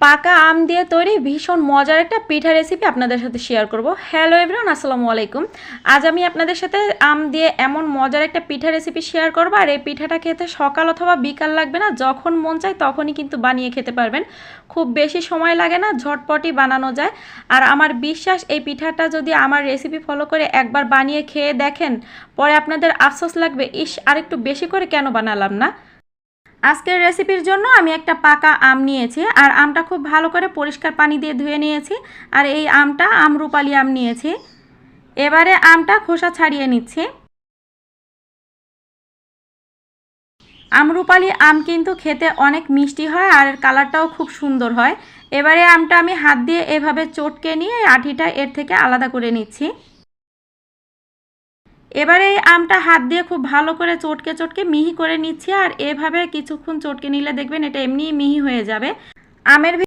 পাকা আম দিয়ে তৈরি ভীষণ মজার একটা পিঠা রেসিপি আপনাদের সাথে শেয়ার করব। হ্যালো এভরিওয়ান, আসসালামু আলাইকুম। আজ আমি আপনাদের সাথে আম দিয়ে এমন মজার একটা পিঠা রেসিপি শেয়ার করব। আর এই পিঠাটা খেতে সকাল অথবা বিকাল লাগবে না, যখন মন চায় তখনই কিন্তু বানিয়ে খেতে পারবেন। খুব বেশি সময় লাগে না, ঝটপটই বানানো যায়। আর আমার বিশ্বাস, এই পিঠাটা যদি আমার রেসিপি ফলো করে একবার বানিয়ে খেয়ে দেখেন, পরে আপনাদের আফসোস লাগবে, ইস আরেকটু বেশি করে কেন বানালাম না। আজকের রেসিপির জন্য আমি একটা পাকা আম নিয়েছি, আর আমটা খুব ভালো করে পরিষ্কার পানি দিয়ে ধুয়ে নিয়েছি। আর এই আমটা আমরুপালি আম নিয়েছি। এবারে আমটা খোসা ছাড়িয়ে নিচ্ছি। আমরুপালি আম কিন্তু খেতে অনেক মিষ্টি হয়, আর কালারটাও খুব সুন্দর হয়। এবারে আমটা আমি হাত দিয়ে এভাবে চটকে নিয়ে আঠিটা এর থেকে আলাদা করে নিচ্ছি। এবারে এই আমটা হাত দিয়ে খুব ভালো করে চটকে চটকে মিহি করে নিচ্ছি। আর এভাবে কিছুক্ষণ চটকে নিলে দেখবেন এটা এমনিই মিহি হয়ে যাবে। আমের